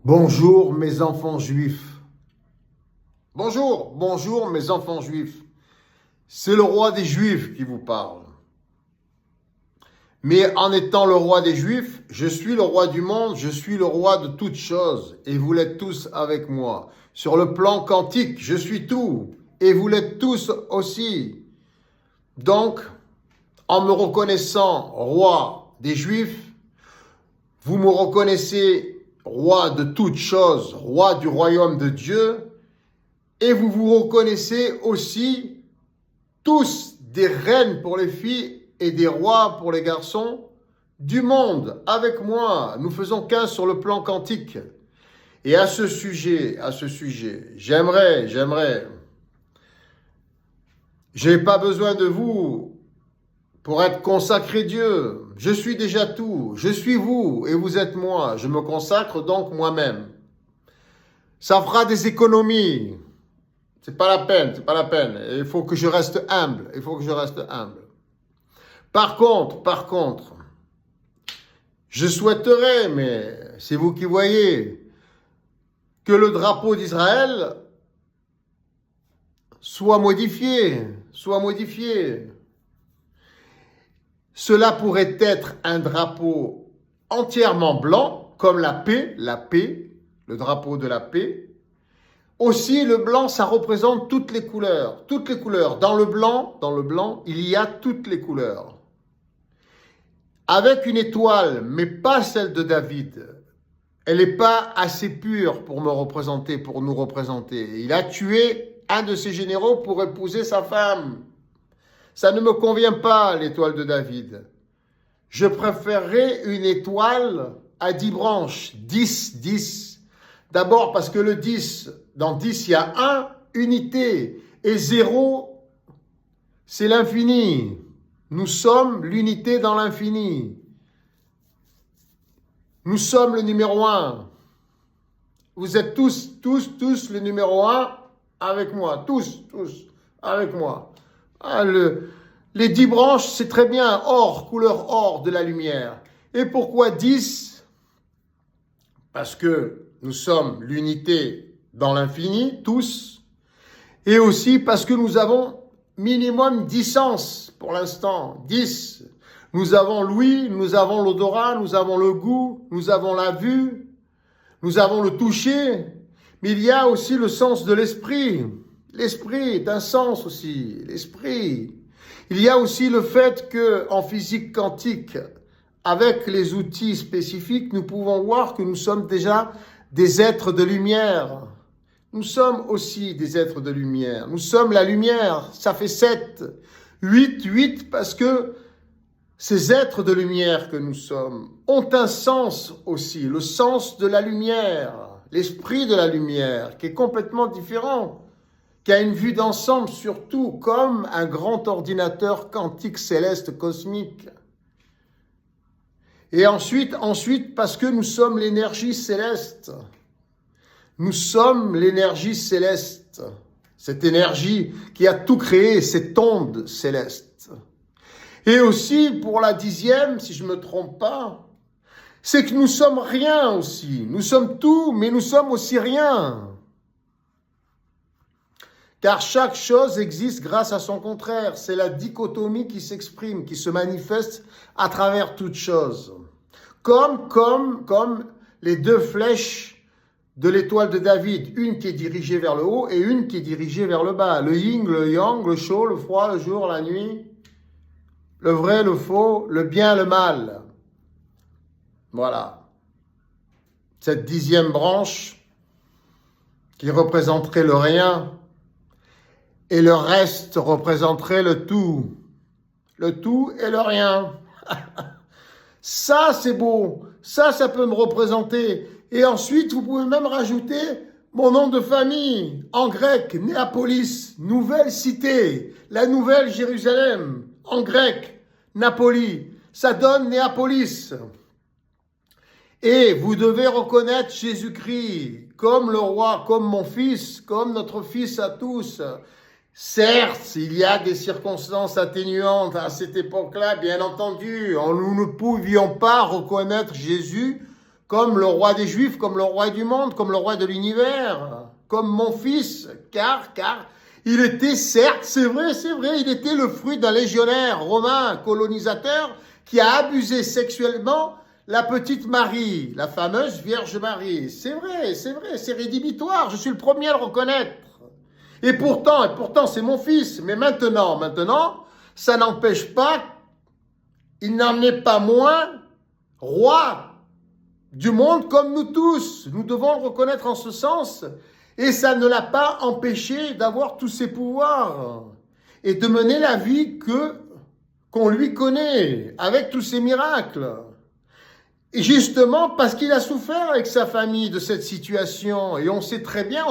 Bonjour mes enfants juifs. Bonjour mes enfants juifs. C'est le roi des Juifs qui vous parle. Mais en étant le roi des Juifs, je suis le roi du monde, je suis le roi de toutes choses, et vous l'êtes tous avec moi. Sur le plan quantique, je suis tout, et vous l'êtes tous aussi. Donc, en me reconnaissant roi des Juifs, vous me reconnaissez roi de toutes choses, roi du royaume de Dieu, et vous vous reconnaissez aussi tous des reines pour les filles et des rois pour les garçons du monde. Avec moi, nous faisons qu'un sur le plan quantique. Et à ce sujet, j'aimerais, je n'ai pas besoin de vous pour être consacré Dieu. Je suis déjà tout, je suis vous et vous êtes moi. Je me consacre donc moi-même. Ça fera des économies. C'est pas la peine. Il faut que je reste humble. Par contre, je souhaiterais, mais c'est vous qui voyez, que le drapeau d'Israël soit modifié. Cela pourrait être un drapeau entièrement blanc, comme la paix, le drapeau de la paix. Aussi, le blanc, ça représente toutes les couleurs. Dans le blanc, il y a toutes les couleurs. Avec une étoile, mais pas celle de David. Elle n'est pas assez pure pour nous représenter. Il a tué un de ses généraux pour épouser sa femme. Ça ne me convient pas, l'étoile de David. Je préférerais une étoile à 10 branches, 10. D'abord parce que le 10, dans 10, il y a 1, unité, et 0, c'est l'infini. Nous sommes l'unité dans l'infini. Nous sommes le numéro 1. Vous êtes tous le numéro 1 avec moi. Tous avec moi. Les 10 branches, c'est très bien, or, couleur or de la lumière. Et pourquoi 10 ? Parce que nous sommes l'unité dans l'infini, tous, et aussi parce que nous avons minimum 10 sens pour l'instant, 10. Nous avons l'ouïe, nous avons l'odorat, nous avons le goût, nous avons la vue, nous avons le toucher, mais il y a aussi le sens de l'esprit. L'esprit est un sens aussi, l'esprit. Il y a aussi le fait qu'en physique quantique, avec les outils spécifiques, nous pouvons voir que nous sommes déjà des êtres de lumière. Nous sommes aussi des êtres de lumière. Nous sommes la lumière. Ça fait 7, 8, parce que ces êtres de lumière que nous sommes ont un sens aussi, le sens de la lumière, l'esprit de la lumière, qui est complètement différent, qui a une vue d'ensemble surtout, comme un grand ordinateur quantique céleste cosmique. Et ensuite, parce que nous sommes l'énergie céleste. Nous sommes l'énergie céleste. Cette énergie qui a tout créé, cette onde céleste. Et aussi, pour la 10e, si je ne me trompe pas, c'est que nous sommes rien aussi. Nous sommes tout, mais nous sommes aussi rien. Car chaque chose existe grâce à son contraire. C'est la dichotomie qui s'exprime, qui se manifeste à travers toute chose. Comme les 2 flèches de l'étoile de David, une qui est dirigée vers le haut et une qui est dirigée vers le bas. Le yin, le yang, le chaud, le froid, le jour, la nuit, le vrai, le faux, le bien, le mal. Voilà. Cette 10e branche qui représenterait le rien et le reste représenterait le tout et le rien. Ça, c'est beau. Ça peut me représenter. Et ensuite, vous pouvez même rajouter mon nom de famille. En grec, Néapolis, nouvelle cité. La nouvelle Jérusalem. En grec, Napoli. Ça donne Néapolis. Et vous devez reconnaître Jésus-Christ comme le roi, comme mon fils, comme notre fils à tous. Certes, il y a des circonstances atténuantes à cette époque-là, bien entendu. Nous ne pouvions pas reconnaître Jésus comme le roi des Juifs, comme le roi du monde, comme le roi de l'univers, comme mon fils, car il était, certes, c'est vrai, il était le fruit d'un légionnaire romain colonisateur qui a abusé sexuellement la petite Marie, la fameuse Vierge Marie. C'est vrai, c'est rédhibitoire, je suis le premier à le reconnaître. Et pourtant, c'est mon fils. Mais maintenant, ça n'empêche pas, il n'en est pas moins roi du monde comme nous tous. Nous devons le reconnaître en ce sens. Et ça ne l'a pas empêché d'avoir tous ses pouvoirs et de mener la vie qu'on lui connaît, avec tous ses miracles. Et justement, parce qu'il a souffert avec sa famille de cette situation. Et on sait très bien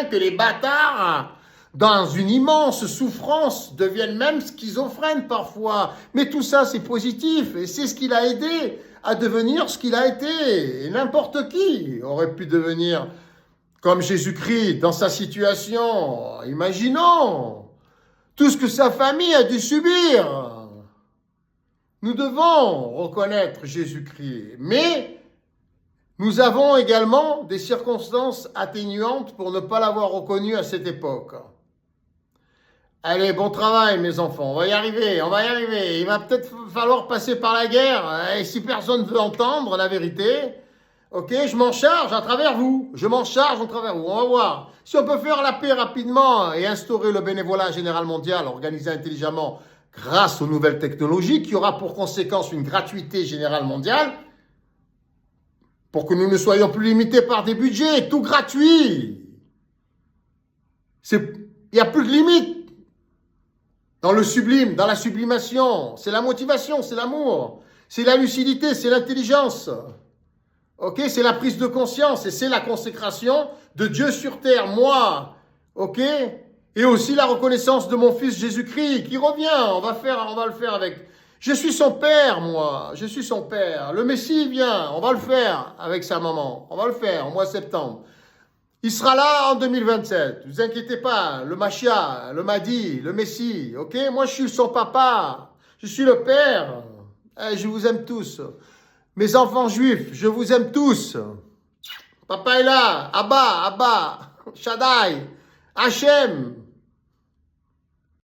que les bâtards, dans une immense souffrance, deviennent même schizophrènes parfois. Mais tout ça, c'est positif. Et c'est ce qui l'a aidé à devenir ce qu'il a été. Et n'importe qui aurait pu devenir comme Jésus-Christ dans sa situation. Imaginons tout ce que sa famille a dû subir. Nous devons reconnaître Jésus-Christ, mais nous avons également des circonstances atténuantes pour ne pas l'avoir reconnu à cette époque. Allez, bon travail mes enfants, on va y arriver. Il va peut-être falloir passer par la guerre, et si personne ne veut entendre la vérité, ok, je m'en charge à travers vous, on va voir. Si on peut faire la paix rapidement et instaurer le bénévolat général mondial organisé intelligemment, grâce aux nouvelles technologies, qui aura pour conséquence une gratuité générale mondiale, pour que nous ne soyons plus limités par des budgets, tout gratuit. Il n'y a plus de limite dans le sublime, dans la sublimation. C'est la motivation, c'est l'amour, c'est la lucidité, c'est l'intelligence. Ok, c'est la prise de conscience et c'est la consécration de Dieu sur terre, moi. Ok. Et aussi la reconnaissance de mon fils Jésus-Christ qui revient. On va le faire avec. Je suis son père, moi. Je suis son père. Le Messie vient. On va le faire avec sa maman. On va le faire au mois de septembre. Il sera là en 2027. Ne vous inquiétez pas. Le Machia, le Mahdi, le Messie. Ok? Moi, je suis son papa. Je suis le père. Je vous aime tous. Mes enfants juifs, je vous aime tous. Papa est là. Abba, Shaddai, Hachem.